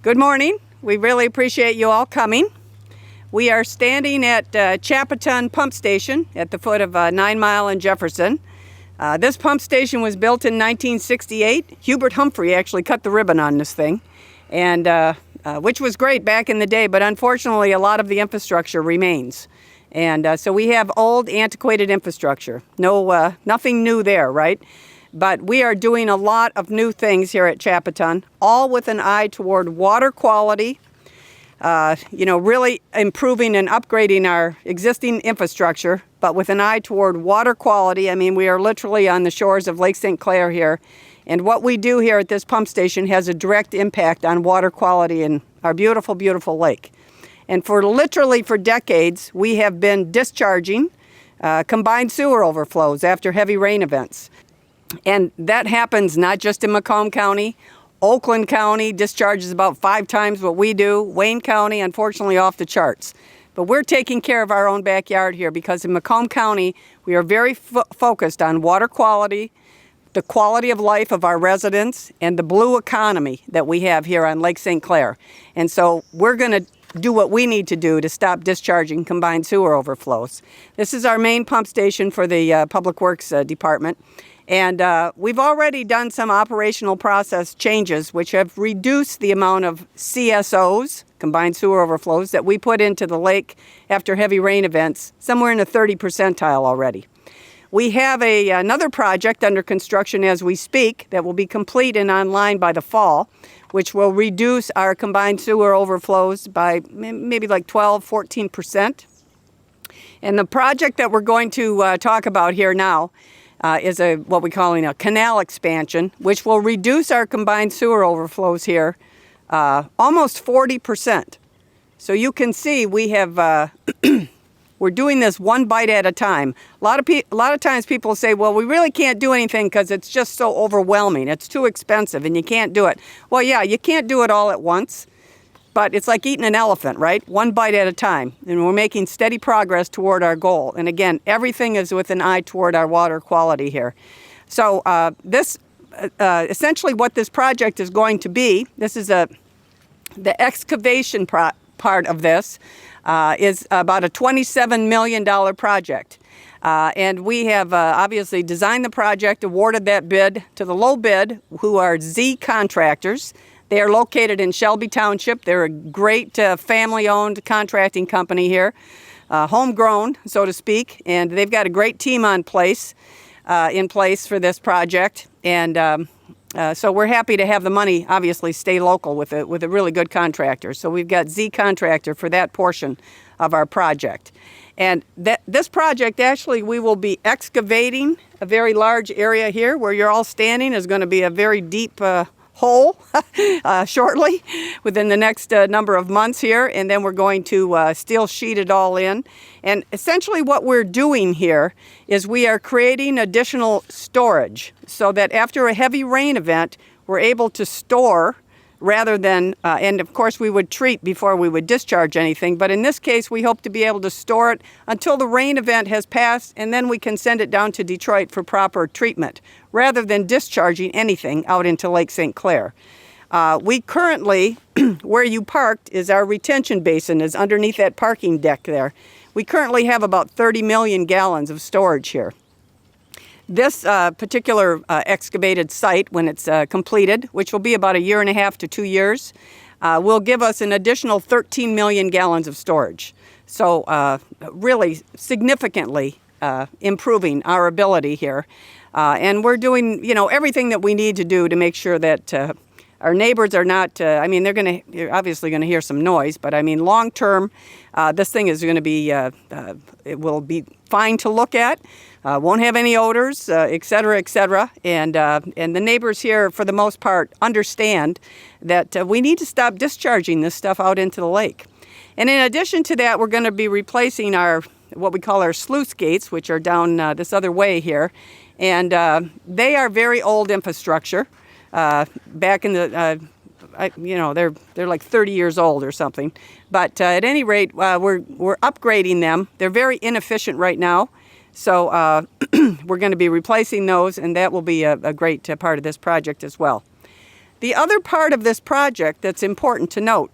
Good morning. We really appreciate you all coming. We are standing at Chapaton Pump Station at the foot of 9 Mile and Jefferson. This pump station was built in 1968. Hubert Humphrey actually cut the ribbon on this thing, and which was great back in the day, but unfortunately a lot of the infrastructure remains. And so we have old, antiquated infrastructure. Nothing new there, right? But we are doing a lot of new things here at Chapaton, all with an eye toward water quality, really improving and upgrading our existing infrastructure, but with an eye toward water quality. I mean, we are literally on the shores of Lake St. Clair here, and what we do here at this pump station has a direct impact on water quality in our beautiful, beautiful lake. And for decades, we have been discharging combined sewer overflows after heavy rain events. And that happens not just in Macomb County. Oakland County discharges about 5 times what we do. Wayne County, unfortunately, off the charts. But we're taking care of our own backyard here because in Macomb County, we are very focused on water quality, the quality of life of our residents, and the blue economy that we have here on Lake St. Clair. And so we're going to do what we need to do to stop discharging combined sewer overflows. This is our main pump station for the Public Works Department. And we've already done some operational process changes which have reduced the amount of CSOs, combined sewer overflows, that we put into the lake after heavy rain events, somewhere in the 30 percentile already. We have another project under construction as we speak that will be complete and online by the fall, which will reduce our combined sewer overflows by maybe like 12-14%. And the project that we're going to talk about here now is what we're calling a canal expansion, which will reduce our combined sewer overflows here almost 40%. So you can see we have we're doing this one bite at a time. A lot of times people say, well, we really can't do anything because it's just so overwhelming. It's too expensive and you can't do it. Well, yeah, you can't do it all at once, but it's like eating an elephant, right? One bite at a time. And we're making steady progress toward our goal. And again, everything is with an eye toward our water quality here. So essentially what this project is going to be, this is the excavation part of this, is about a $27 million project. And we have obviously designed the project, awarded that bid to the low bid, who are Z Contractors. They are located in Shelby Township. They're a great family-owned contracting company here, homegrown, so to speak, and they've got a great team in place for this project. And so we're happy to have the money, obviously, stay local with a really good contractor. So we've got Z Contractor for that portion of our project. And this project, actually, we will be excavating a very large area here where you're all standing. Is going to be a very deep hole shortly, within the next number of months here, and then we're going to steel sheet it all in. And essentially what we're doing here is we are creating additional storage so that after a heavy rain event, we're able to store rather than, and of course we would treat before we would discharge anything, but in this case we hope to be able to store it until the rain event has passed, and then we can send it down to Detroit for proper treatment, rather than discharging anything out into Lake St. Clair. We currently, where you parked is our retention basin, is underneath that parking deck there. We currently have about 30 million gallons of storage here. This particular excavated site, when it's completed, which will be about 1.5 to 2 years, will give us an additional 13 million gallons of storage. So really significantly improving our ability here. And we're doing, everything that we need to do to make sure that our neighbors are not, you're obviously going to hear some noise, but long term, this thing is going to be, it will be fine to look at. Won't have any odors, et cetera, et cetera. And the neighbors here, for the most part, understand that we need to stop discharging this stuff out into the lake. And in addition to that, we're going to be replacing what we call our sluice gates, which are down this other way here. And they are very old infrastructure. Back in the, they're like 30 years old or something. But at any rate, we're upgrading them. They're very inefficient right now. So we're going to be replacing those, and that will be a great part of this project as well. The other part of this project that's important to note,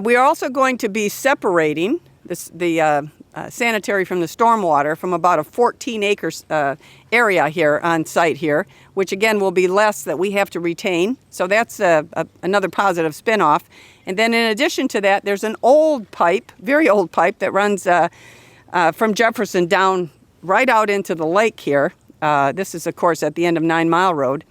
we are also going to be separating the sanitary from the stormwater from about a 14-acre area here on site here, which again will be less that we have to retain. So that's another positive spinoff. And then in addition to that, there's an old pipe, very old pipe, that runs from Jefferson down right out into the lake here. This is, of course, at the end of 9 Mile Road.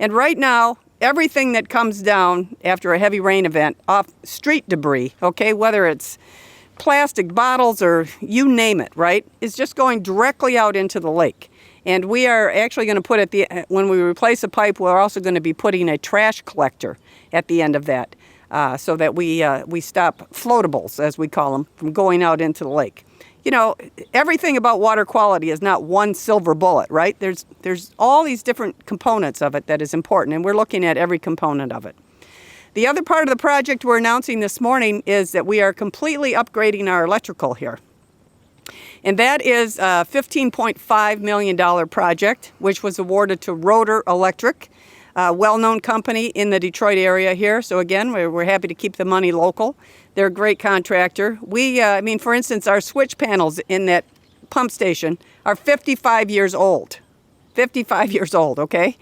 And right now, everything that comes down after a heavy rain event off street debris, okay, whether it's plastic bottles or you name it, right, is just going directly out into the lake. And we are actually going to put when we replace a pipe, we're also going to be putting a trash collector at the end of that so that we stop floatables, as we call them, from going out into the lake. You know, everything about water quality is not one silver bullet, right? There's all these different components of it that is important, and we're looking at every component of it. The other part of the project we're announcing this morning is that we are completely upgrading our electrical here. And that is a $15.5 million project, which was awarded to Rotor Electric, a well-known company in the Detroit area here. So again, we're happy to keep the money local. They're a great contractor. I mean, for instance, our switch panels in that pump station are 55 years old. 55 years old, okay?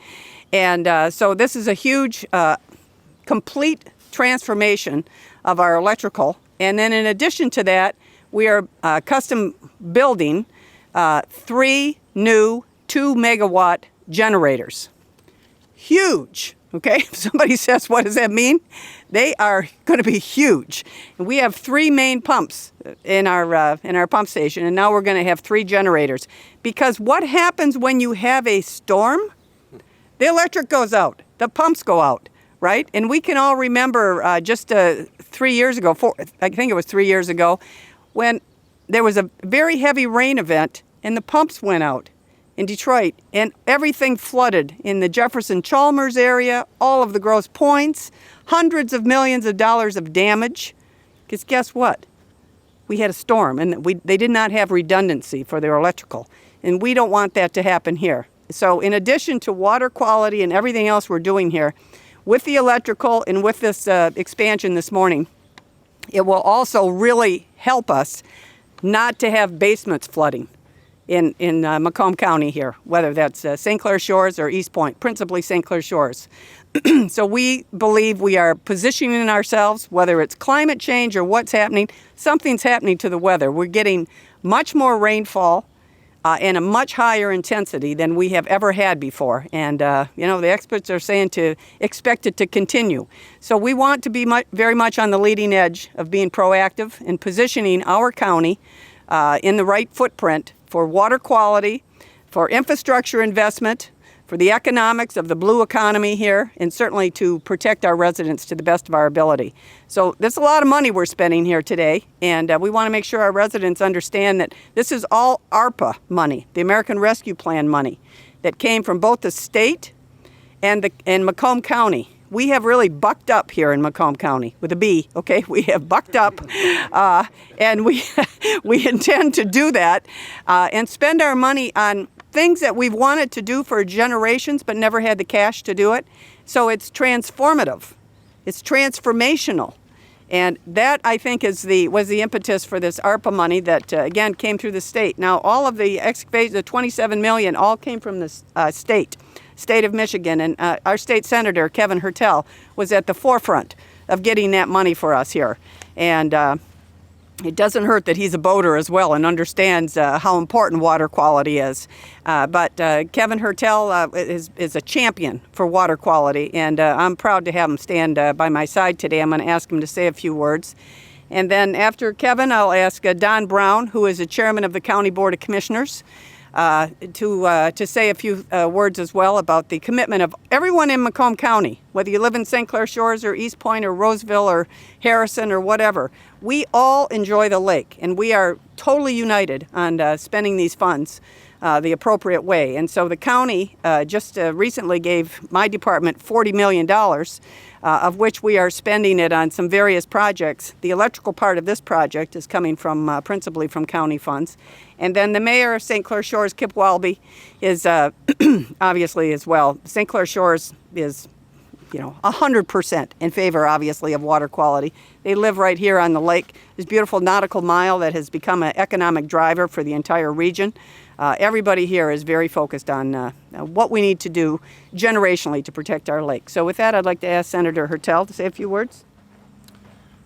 And so this is a huge, complete transformation of our electrical. And then in addition to that, we are custom building 3 new 2-megawatt generators. Huge, okay? If somebody says, what does that mean? They are going to be huge. And we have 3 main pumps in our pump station, and now we're going to have 3 generators. Because what happens when you have a storm? The electric goes out, the pumps go out, right? And we can all remember just 3 years ago, I think it was 3 years ago, when there was a very heavy rain event and the pumps went out in Detroit and everything flooded in the Jefferson-Chalmers area, all of the Grosse Pointes, hundreds of millions of dollars of damage. Because guess what? We had a storm and they did not have redundancy for their electrical. And we don't want that to happen here. So in addition to water quality and everything else we're doing here, with the electrical and with this expansion this morning, it will also really help us not to have basements flooding in Macomb County here, whether that's St. Clair Shores or Eastpointe, principally St. Clair Shores. So we believe we are positioning ourselves, whether it's climate change or what's happening, something's happening to the weather. We're getting much more rainfall and a much higher intensity than we have ever had before. And, you know, the experts are saying to expect it to continue. So we want to be very much on the leading edge of being proactive and positioning our county in the right footprint for water quality, for infrastructure investment, for the economics of the blue economy here, and certainly to protect our residents to the best of our ability. So there's a lot of money we're spending here today, and we want to make sure our residents understand that this is all ARPA money, the American Rescue Plan money, that came from both the state and Macomb County. We have really bucked up here in Macomb County with a B, okay? We have bucked up, and we intend to do that and spend our money on things that we've wanted to do for generations but never had the cash to do it. So it's transformative. It's transformational. And that, I think, was the impetus for this ARPA money that, again, came through the state. Now, all of the excavations, the $27 million, all came from the state of Michigan. And our state senator, Sen Hertel, was at the forefront of getting that money for us here. And it doesn't hurt that he's a boater as well and understands how important water quality is. But Sen Hertel is a champion for water quality, and I'm proud to have him stand by my side today. I'm going to ask him to say a few words. And then after Kevin, I'll ask Don Brown, who is the chairman of the County Board of Commissioners, to say a few words as well about the commitment of everyone in Macomb County, whether you live in St. Clair Shores or Eastpointe or Roseville or Harrison or whatever. We all enjoy the lake, and we are totally united on spending these funds the appropriate way. And so the county just recently gave my department $40 million, of which we are spending it on some various projects. The electrical part of this project is coming from principally from county funds. And then the mayor of St. Clair Shores, Kip Walby, is obviously as well. St. Clair Shores is 100% in favor, obviously, of water quality. They live right here on the lake. This beautiful nautical mile that has become an economic driver for the entire region. Everybody here is very focused on what we need to do generationally to protect our lake. So with that, I'd like to ask Senator Hertel to say a few words.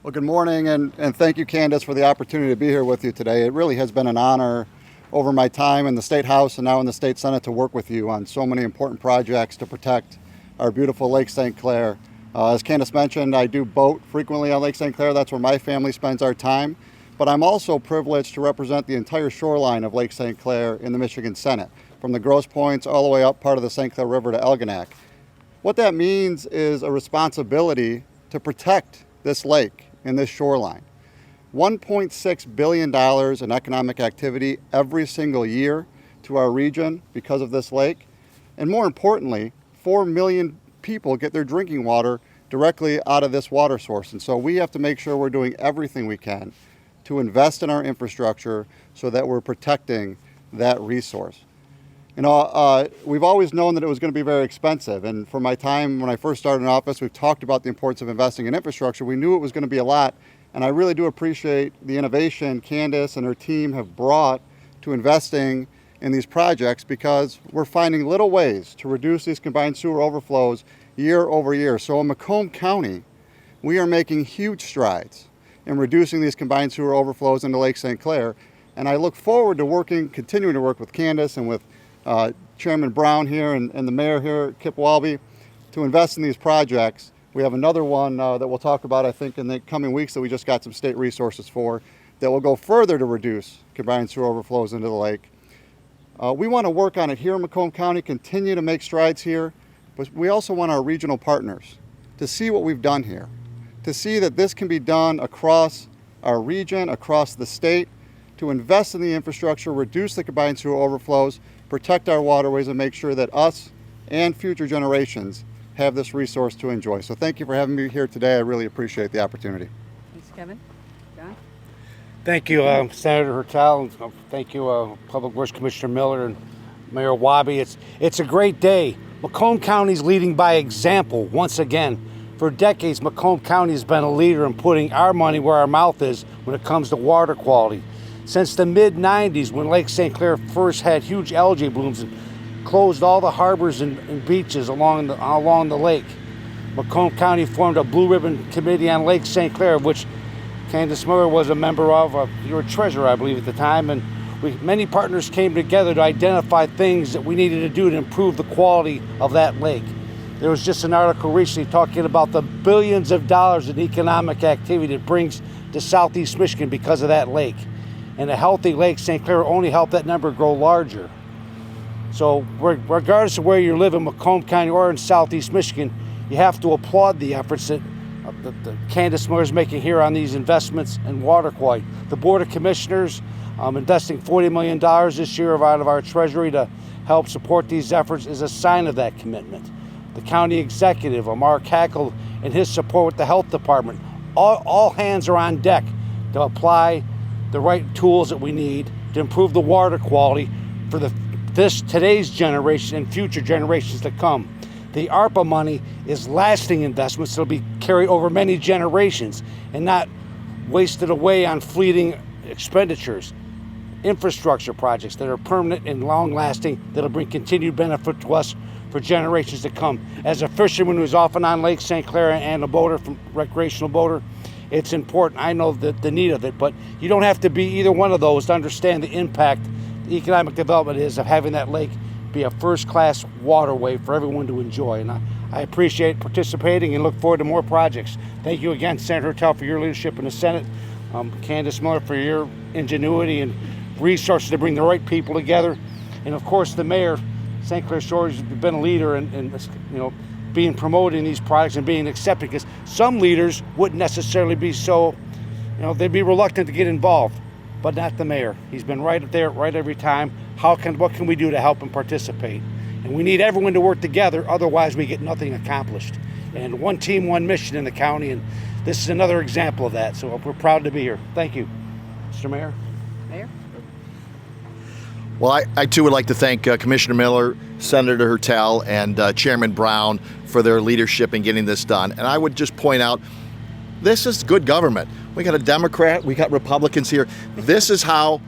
Well, good morning, and thank you, Candice, for the opportunity to be here with you today. It really has been an honor over my time in the State House and now in the State Senate to work with you on so many important projects to protect our beautiful Lake St. Clair. As Candice mentioned, I do boat frequently on Lake St. Clair. That's where my family spends our time. But I'm also privileged to represent the entire shoreline of Lake St. Clair in the Michigan Senate, from the Grosse Pointes all the way up part of the St. Clair River to Elginak. What that means is a responsibility to protect this lake and this shoreline. $1.6 billion in economic activity every single year to our region because of this lake. And more importantly, 4 million people get their drinking water directly out of this water source. And so we have to make sure we're doing everything we can to invest in our infrastructure so that we're protecting that resource. We've always known that it was going to be very expensive. And for my time when I first started in office, we've talked about the importance of investing in infrastructure. We knew it was going to be a lot. And I really do appreciate the innovation Candice and her team have brought to investing in these projects, because we're finding little ways to reduce these combined sewer overflows year over year. So in Macomb County, we are making huge strides in reducing these combined sewer overflows into Lake St. Clair. And I look forward to continuing to work with Candice and with Chairman Brown here and the mayor here, Kip Walby, to invest in these projects. We have another one that we'll talk about, I think, in the coming weeks that we just got some state resources for that will go further to reduce combined sewer overflows into the lake. We want to work on it here in Macomb County, continue to make strides here, but we also want our regional partners to see what we've done here, to see that this can be done across our region, across the state, to invest in the infrastructure, reduce the combined sewer overflows, protect our waterways, and make sure that us and future generations have this resource to enjoy. So thank you for having me here today. I really appreciate the opportunity. Thanks, Kevin. John? Thank you, Senator Hertel. Thank you, Public Works Commissioner Miller and Mayor Wabi. It's a great day. Macomb County is leading by example once again. For decades, Macomb County has been a leader in putting our money where our mouth is when it comes to water quality. Since the mid-90s, when Lake St. Clair first had huge algae blooms and closed all the harbors and beaches along the lake, Macomb County formed a Blue Ribbon Committee on Lake St. Clair, which Candice Miller was a member of. You were treasurer, I believe, at the time, and many partners came together to identify things that we needed to do to improve the quality of that lake. There was just an article recently talking about the billions of dollars in economic activity that brings to Southeast Michigan because of that lake. And a healthy Lake St. Clair will only help that number grow larger. So regardless of where you live in Macomb County or in Southeast Michigan, you have to applaud the efforts that Candice Miller is making here on these investments in water quality. The Board of Commissioners investing $40 million this year out of our treasury to help support these efforts is a sign of that commitment. The county executive, Mark Hackle, and his support with the health department, all hands are on deck to apply the right tools that we need to improve the water quality for today's generation and future generations to come. The ARPA money is lasting investments that will be carried over many generations and not wasted away on fleeting expenditures. Infrastructure projects that are permanent and long-lasting that'll bring continued benefit to us for generations to come. As a fisherman who's often on Lake St. Clair and a boater, recreational boater, it's important. I know the need of it, but you don't have to be either one of those to understand the impact the economic development is of having that lake be a first-class waterway for everyone to enjoy. And I appreciate participating and look forward to more projects. Thank you again, Senator Hertel, for your leadership in the Senate. Candice Miller, for your ingenuity and resources to bring the right people together. And of course, the mayor, St. Clair Shores, has been a leader in being promoting these projects and being accepted, because some leaders wouldn't necessarily be so, they'd be reluctant to get involved, but not the mayor. He's been right up there, right every time. What can we do to help him participate? And we need everyone to work together, otherwise we get nothing accomplished. And one team, one mission in the county, and this is another example of that. So we're proud to be here. Thank you. Mr. Mayor. Mayor? Well, I too would like to thank Commissioner Miller, Senator Hertel, and Chairman Brown for their leadership in getting this done. And I would just point out, this is good government. We got a Democrat, we got Republicans here. This is how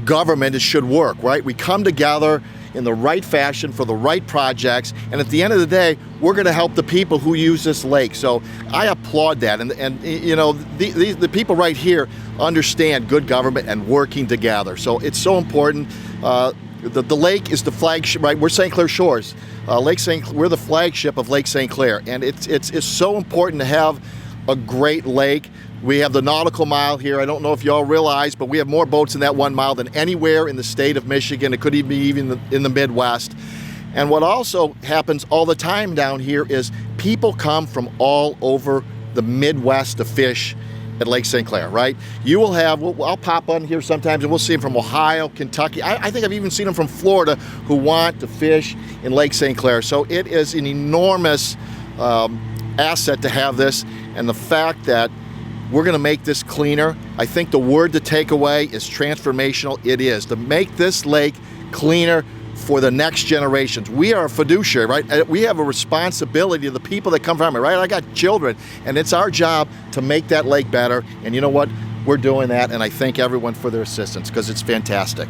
government should work, right? We come together in the right fashion for the right projects, and at the end of the day, we're going to help the people who use this lake. So I applaud that, and you know, the people right here understand good government and working together. So it's so important. The lake is the flagship, right? We're St. Clair Shores, we're the flagship of Lake St. Clair, and it's so important to have a great lake. We have the nautical mile here. I don't know if y'all realize, but we have more boats in that 1 mile than anywhere in the state of Michigan. It could even be even in the Midwest. And what also happens all the time down here is people come from all over the Midwest to fish at Lake St. Clair, right? You will have, I'll pop on here sometimes and we'll see them from Ohio, Kentucky. I think I've even seen them from Florida who want to fish in Lake St. Clair. So it is an enormous asset to have this, and the fact that we're going to make this cleaner. I think the word to take away is transformational. It is to make this lake cleaner for the next generations. We are a fiduciary, right? We have a responsibility to the people that come from it, right? I got children, and it's our job to make that lake better. And you know what? We're doing that, and I thank everyone for their assistance because it's fantastic.